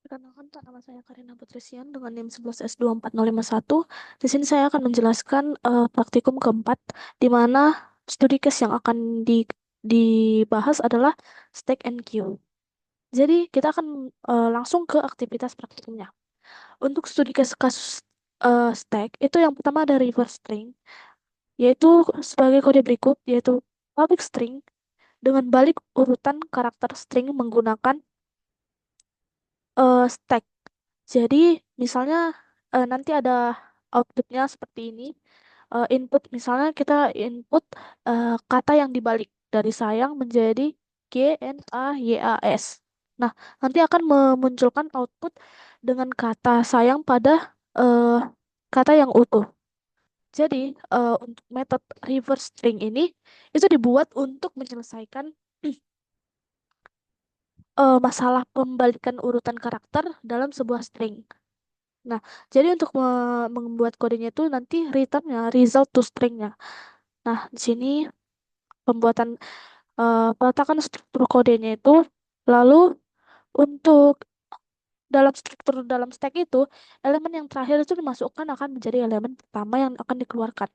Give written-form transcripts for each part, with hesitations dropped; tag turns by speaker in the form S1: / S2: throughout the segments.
S1: Perkenalkan, Kak, nama saya Karina Putrisian dengan NIM 11S24051. Di sini saya akan menjelaskan praktikum keempat, di mana studi case yang akan dibahas adalah Stack and Queue. Jadi, kita akan langsung ke aktivitas praktikumnya. Untuk studi case kasus Stack, itu yang pertama ada reverse string, yaitu sebagai kode berikut, yaitu public string dengan balik urutan karakter string menggunakan stack. Jadi, misalnya nanti ada outputnya seperti ini. Input, misalnya kita input kata yang dibalik dari sayang menjadi GNAYAS. Nah, nanti akan memunculkan output dengan kata sayang pada eh, kata yang utuh. Jadi, untuk metode reverse string ini itu dibuat untuk menyelesaikan masalah pembalikan urutan karakter dalam sebuah string. Nah, jadi untuk membuat kodenya itu nanti returnnya result to stringnya. Nah, di sini pembuatan peletakan struktur kodenya itu, lalu untuk dalam struktur dalam stack itu, elemen yang terakhir itu dimasukkan akan menjadi elemen pertama yang akan dikeluarkan.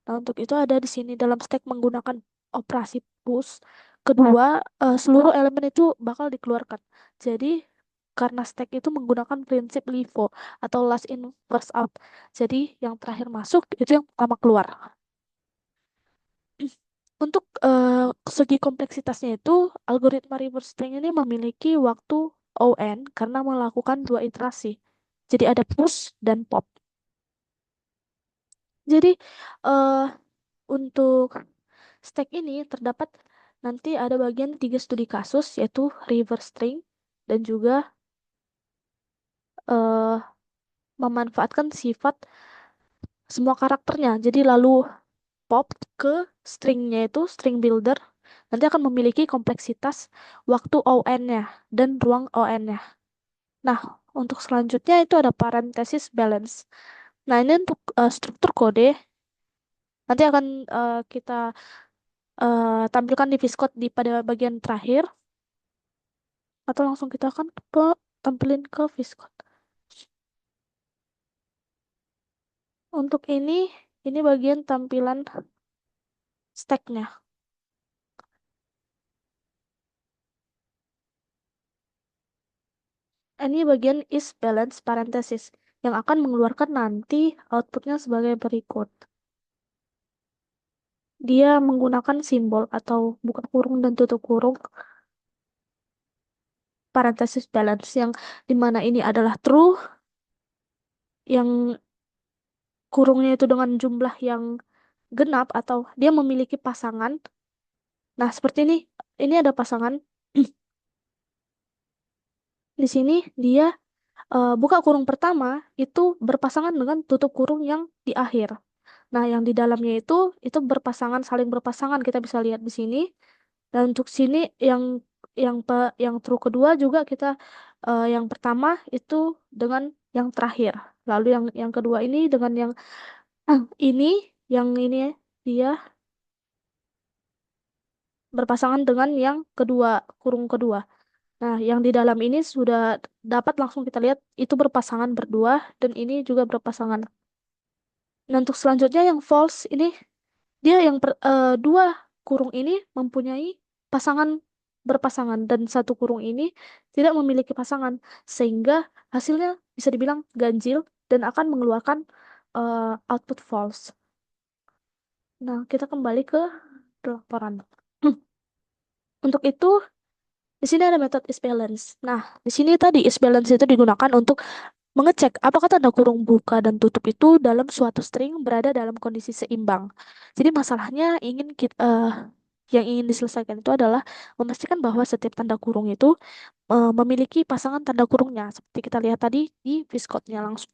S1: Nah, untuk itu ada di sini dalam stack menggunakan operasi push. Kedua, seluruh elemen itu bakal dikeluarkan. Jadi, karena stack itu menggunakan prinsip LIFO atau last in first out. Jadi, yang terakhir masuk itu yang pertama keluar. Untuk segi kompleksitasnya itu, algoritma reverse string ini memiliki waktu ON karena melakukan dua iterasi. Jadi, ada push dan pop. Jadi, eh untuk stack ini terdapat nanti ada bagian tiga studi kasus, yaitu reverse string dan juga eh, memanfaatkan sifat semua karakternya. Jadi lalu pop ke stringnya itu string builder nanti akan memiliki kompleksitas waktu ON-nya dan ruang ON-nya. Nah, untuk selanjutnya itu ada parenthesis balance. Nah, ini untuk struktur kode nanti akan kita tampilkan di Viscode pada bagian terakhir, atau langsung kita akan tampilin ke Viscode. Untuk ini bagian tampilan stacknya. Ini bagian is balance parenthesis yang akan mengeluarkan nanti outputnya sebagai berikut. Dia menggunakan simbol atau buka kurung dan tutup kurung parenthesis balance yang dimana ini adalah true, yang kurungnya itu dengan jumlah yang genap atau dia memiliki pasangan. Nah, seperti ini ada pasangan. Di sini dia buka kurung pertama itu berpasangan dengan tutup kurung yang di akhir. Nah, yang di dalamnya itu berpasangan, saling berpasangan, kita bisa lihat di sini. Dan untuk sini yang true kedua juga kita yang pertama itu dengan yang terakhir. Lalu yang kedua ini dengan yang ini yang ini dia berpasangan dengan yang kedua, kurung kedua. Nah, yang di dalam ini sudah dapat langsung kita lihat itu berpasangan berdua dan ini juga berpasangan. Nah, untuk selanjutnya yang false ini dia dua kurung ini mempunyai pasangan berpasangan dan satu kurung ini tidak memiliki pasangan sehingga hasilnya bisa dibilang ganjil dan akan mengeluarkan output false. Nah, kita kembali ke laporan. Untuk itu di sini ada metode isBalance. Nah, di sini tadi isBalance itu digunakan untuk mengecek apakah tanda kurung buka dan tutup itu dalam suatu string berada dalam kondisi seimbang. Jadi masalahnya yang ingin diselesaikan itu adalah memastikan bahwa setiap tanda kurung itu memiliki pasangan tanda kurungnya seperti kita lihat tadi di Viscode-nya langsung.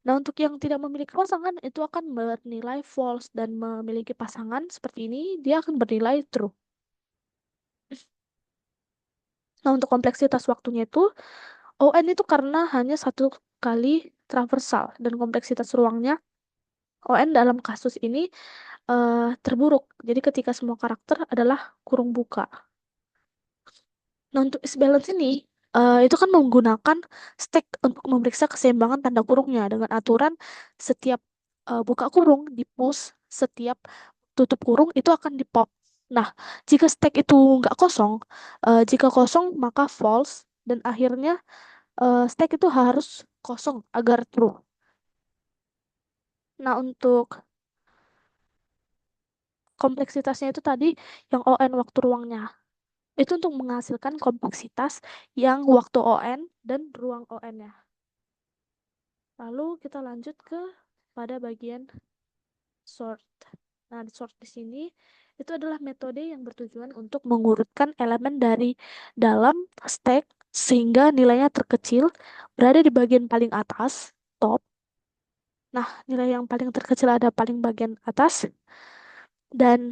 S1: Nah, untuk yang tidak memiliki pasangan itu akan bernilai false dan memiliki pasangan seperti ini dia akan bernilai true. Nah, untuk kompleksitas waktunya itu ON itu karena hanya satu kali traversal dan kompleksitas ruangnya ON dalam kasus ini terburuk. Jadi ketika semua karakter adalah kurung buka. Nah, untuk is balance ini Itu kan menggunakan stack untuk memeriksa keseimbangan tanda kurungnya dengan aturan setiap buka kurung di push, setiap tutup kurung itu akan di pop. Nah, jika stack itu nggak kosong, jika kosong maka false dan akhirnya stack itu harus kosong agar true. Nah, untuk kompleksitasnya itu tadi yang ON waktu ruangnya. Itu untuk menghasilkan kompleksitas yang waktu ON dan ruang ON-nya. Lalu kita lanjut ke pada bagian sort. Nah, di sort di sini itu adalah metode yang bertujuan untuk mengurutkan elemen dari dalam stack sehingga nilainya terkecil berada di bagian paling atas, top. Nah, nilai yang paling terkecil ada paling bagian atas dan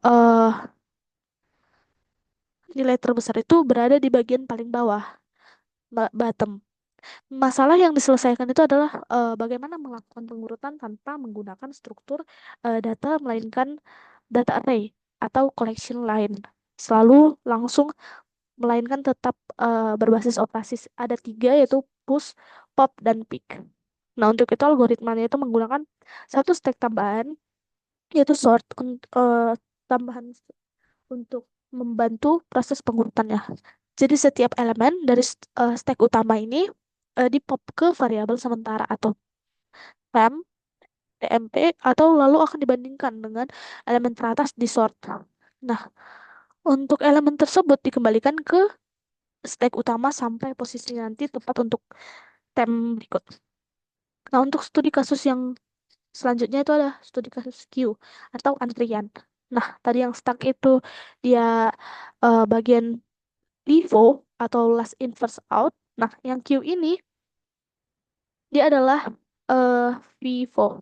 S1: eh nilai terbesar itu berada di bagian paling bawah, bottom. Masalah yang diselesaikan itu adalah bagaimana melakukan pengurutan tanpa menggunakan struktur data melainkan data array atau collection line. Selalu langsung melainkan tetap berbasis operasi ada tiga yaitu push, pop, dan pick. Nah untuk itu algoritmanya itu menggunakan satu stack tambahan yaitu sort tambahan untuk membantu proses pengurutannya. Jadi setiap elemen dari stack utama ini di-pop ke variabel sementara atau temp, tmp, atau lalu akan dibandingkan dengan elemen teratas di sort. Nah, untuk elemen tersebut dikembalikan ke stack utama sampai posisinya nanti tepat untuk temp berikut. Nah, untuk studi kasus yang selanjutnya itu ada studi kasus queue atau antrian. Nah, tadi yang stuck itu dia bagian LIFO atau last in first out. Nah, yang queue ini dia adalah eh FIFO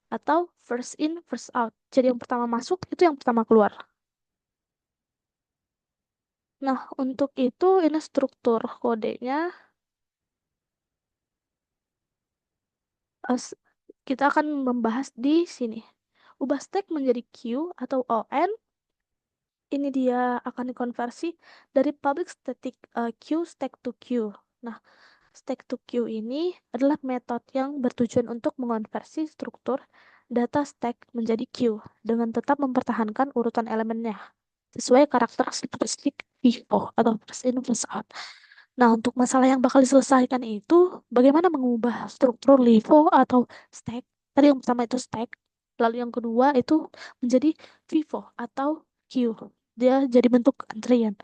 S1: atau first in first out. Jadi yang pertama masuk itu yang pertama keluar. Nah, untuk itu ini struktur kodenya eh, s- kita akan membahas di sini. Ubah stack menjadi queue atau ON. Ini dia akan dikonversi dari public static queue stack to queue. Nah, stack to queue ini adalah metode yang bertujuan untuk mengonversi struktur data stack menjadi queue dengan tetap mempertahankan urutan elemennya sesuai karakteristik FIFO atau first in first out. Nah, untuk masalah yang bakal diselesaikan itu bagaimana mengubah struktur LIFO atau stack. Tadi yang pertama itu stack, lalu yang kedua itu menjadi FIFO atau queue. Dia jadi bentuk antrian.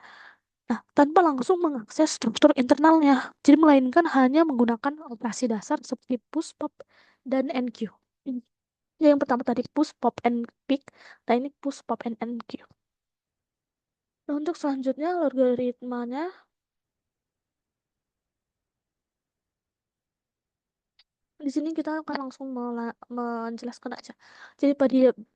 S1: Nah, tanpa langsung mengakses struktur internalnya. Jadi melainkan hanya menggunakan operasi dasar seperti push, pop, dan enqueue. Yang pertama tadi push, pop, and pick. Nah, ini push, pop, and enqueue. Nah, untuk selanjutnya logaritmanya di sini kita akan langsung menjelaskan aja. Jadi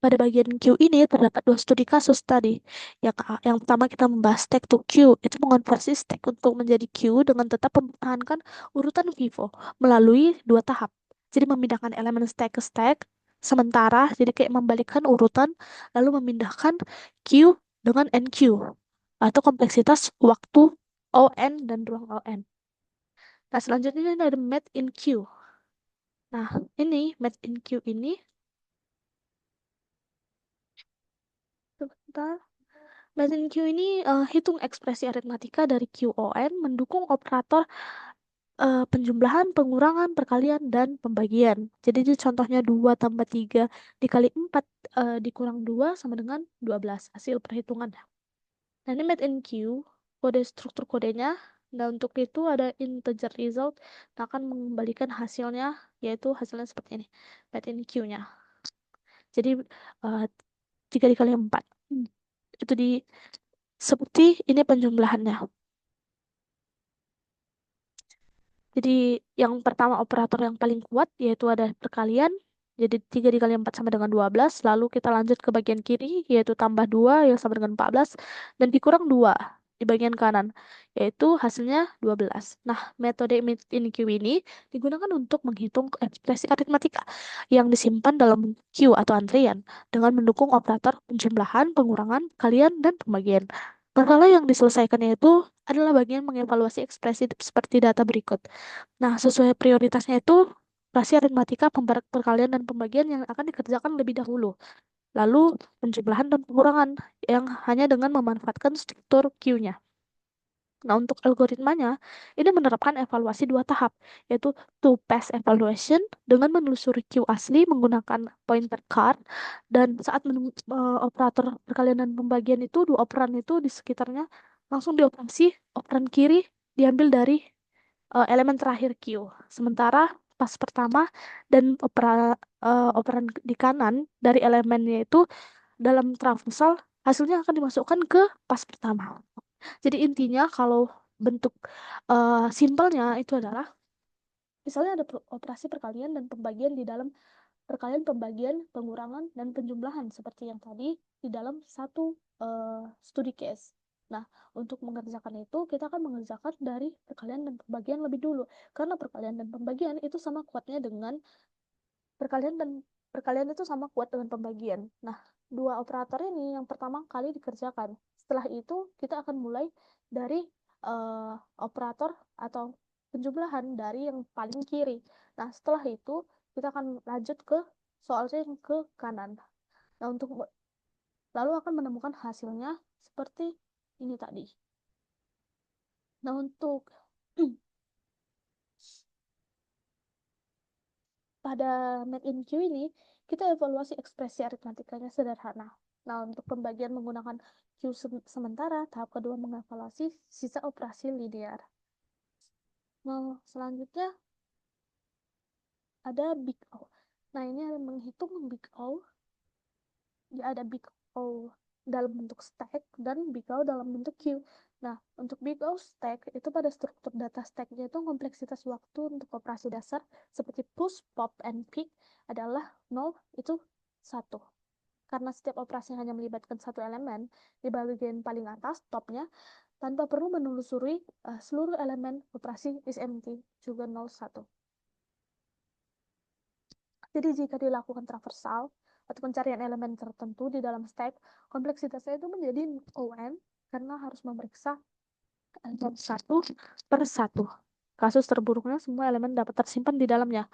S1: pada bagian Q ini terdapat dua studi kasus tadi. Yang pertama kita membahas stack to Q, itu mengonversi stack untuk menjadi Q dengan tetap mempertahankan urutan vivo melalui dua tahap. Jadi memindahkan elemen stack ke stack sementara, jadi kayak membalikkan urutan lalu memindahkan Q dengan NQ atau kompleksitas waktu ON dan ruang ON. Nah, selanjutnya ada made in Q. Nah, ini Made in Q ini sebentar. Made in Q ini hitung ekspresi aritmatika dari QON mendukung operator penjumlahan, pengurangan, perkalian, dan pembagian. Jadi ini contohnya 2 tambah 3 dikali 4 dikurang 2 sama dengan 12 hasil perhitungan. Nah, ini Made in Q, kode struktur kodenya. Nah, untuk itu ada integer result yang akan mengembalikan hasilnya, yaitu hasilnya seperti ini. Made in Q-nya. Jadi eh, 3 dikali 4. Itu di seperti ini penjumlahannya. Jadi yang pertama operator yang paling kuat yaitu ada perkalian. Jadi 3 dikali 4 sama dengan 12. Lalu kita lanjut ke bagian kiri yaitu tambah 2 yang sama dengan 14. Dan dikurang 2 di bagian kanan. Yaitu hasilnya 12. Nah, metode InQ ini digunakan untuk menghitung ekspresi aritmatika yang disimpan dalam queue atau antrian dengan mendukung operator penjumlahan, pengurangan, kalian, dan pembagian. Masalah yang diselesaikannya itu adalah bagian mengevaluasi ekspresi seperti data berikut. Nah, sesuai prioritasnya itu operasi aritmatika, perkalian, dan pembagian yang akan dikerjakan lebih dahulu. Lalu penjumlahan dan pengurangan yang hanya dengan memanfaatkan struktur Q-nya. Nah, untuk algoritmanya, ini menerapkan evaluasi dua tahap, yaitu two-pass evaluation dengan menelusuri Q asli menggunakan pointer card, dan saat operator perkalian dan pembagian itu, dua operan itu di sekitarnya langsung dioperasi, operan kiri diambil dari elemen terakhir Q. Sementara pas pertama dan operan di kanan dari elemennya itu dalam traversal, hasilnya akan dimasukkan ke pas pertama. Jadi intinya kalau bentuk simpelnya itu adalah misalnya ada operasi perkalian dan pembagian di dalam perkalian, pembagian, pengurangan, dan penjumlahan seperti yang tadi di dalam satu studi case. Nah, untuk mengerjakan itu kita akan mengerjakan dari perkalian dan pembagian lebih dulu karena perkalian dan pembagian itu sama kuatnya dengan perkalian dan perkalian itu sama kuat dengan pembagian. Nah, dua operator ini yang pertama kali dikerjakan. Setelah itu kita akan mulai dari operator atau penjumlahan dari yang paling kiri. Nah, setelah itu kita akan lanjut ke soalnya yang ke kanan. Nah, untuk lalu akan menemukan hasilnya seperti ini tadi. Nah, untuk pada MathInQ ini, kita evaluasi ekspresi aritmatikanya sederhana. Nah, untuk pembagian menggunakan Q sementara, tahap kedua mengevaluasi sisa operasi linear. Nah, selanjutnya ada Big O. Nah, ini menghitung Big O. Dia ada Big O dalam bentuk stack dan Big O dalam bentuk Q. Nah, untuk Big O stack, itu pada struktur data stacknya itu kompleksitas waktu untuk operasi dasar seperti push, pop, and pick adalah 0, itu 1. Karena setiap operasi hanya melibatkan satu elemen di bagian paling atas, topnya, tanpa perlu menelusuri seluruh elemen operasi is empty, juga 0, 1. Jadi jika dilakukan traversal atau pencarian elemen tertentu di dalam stack, kompleksitasnya itu menjadi ON karena harus memeriksa elemen satu per satu. Kasus terburuknya semua elemen dapat tersimpan di dalamnya.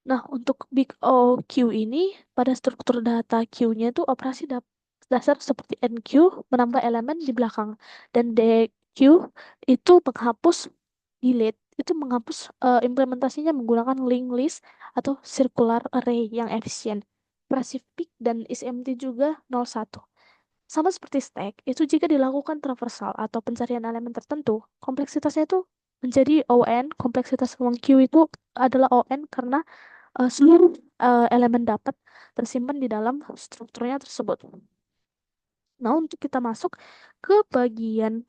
S1: Nah, untuk Big O Q ini, pada struktur data Q-nya itu operasi dasar seperti NQ menambah elemen di belakang. Dan DQ itu menghapus delete, itu menghapus implementasinya menggunakan linked list atau circular array yang efisien. Operasi pick dan isempty juga 01. Sama seperti stack, itu jika dilakukan traversal atau pencarian elemen tertentu, kompleksitasnya itu menjadi ON, kompleksitas ruang Q itu adalah ON karena seluruh elemen dapat tersimpan di dalam strukturnya tersebut. Nah, untuk kita masuk ke bagian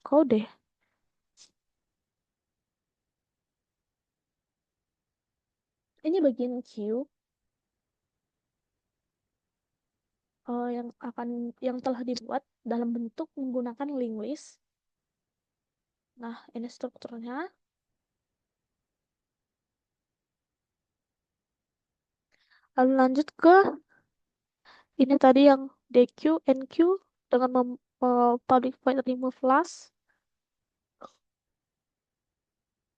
S1: kode. Ini bagian Q yang telah dibuat dalam bentuk menggunakan linked list. Nah, ini strukturnya. Lalu lanjut ke ini tadi yang DQ, NQ dengan public void remove last.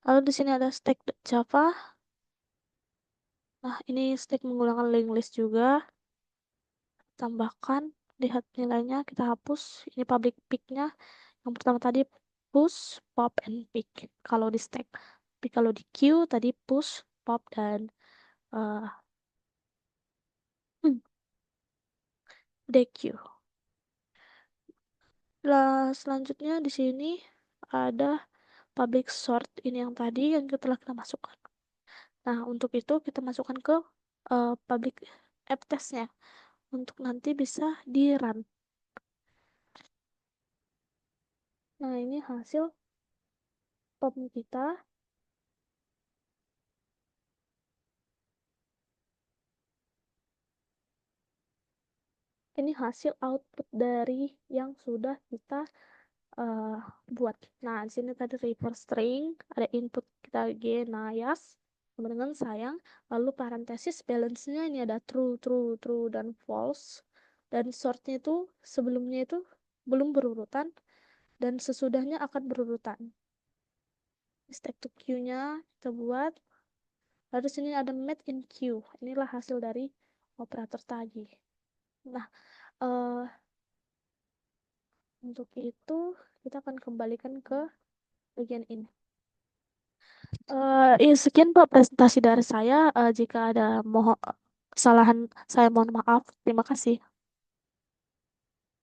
S1: Lalu di sini ada stack.java. Nah, ini stack menggunakan linked list juga. Tambahkan, lihat nilainya, kita hapus. Ini public pick-nya. Yang pertama tadi push, pop, and pick. Kalau di stack. Tapi kalau di queue tadi push, pop, dan uh, DQ. Selanjutnya di sini ada public sort, ini yang tadi yang telah kita masukkan. Nah, untuk itu kita masukkan ke public app testnya untuk nanti bisa di run. Nah, ini hasil pop kita. Ini hasil output dari yang sudah kita buat. Nah, di sini tadi reverse string, ada input kita G-Nayas sama dengan sayang, lalu parentesis balance-nya ini ada true, true, true, dan false. Dan sortnya itu sebelumnya itu belum berurutan dan sesudahnya akan berurutan. Stack to queue-nya kita buat. Lalu sini ada made in queue. Inilah hasil dari operator tagih. Nah, eh, untuk itu kita akan kembalikan ke bagian ini. Sekian Pak presentasi dari saya. Jika ada kesalahan, saya mohon maaf. Terima kasih.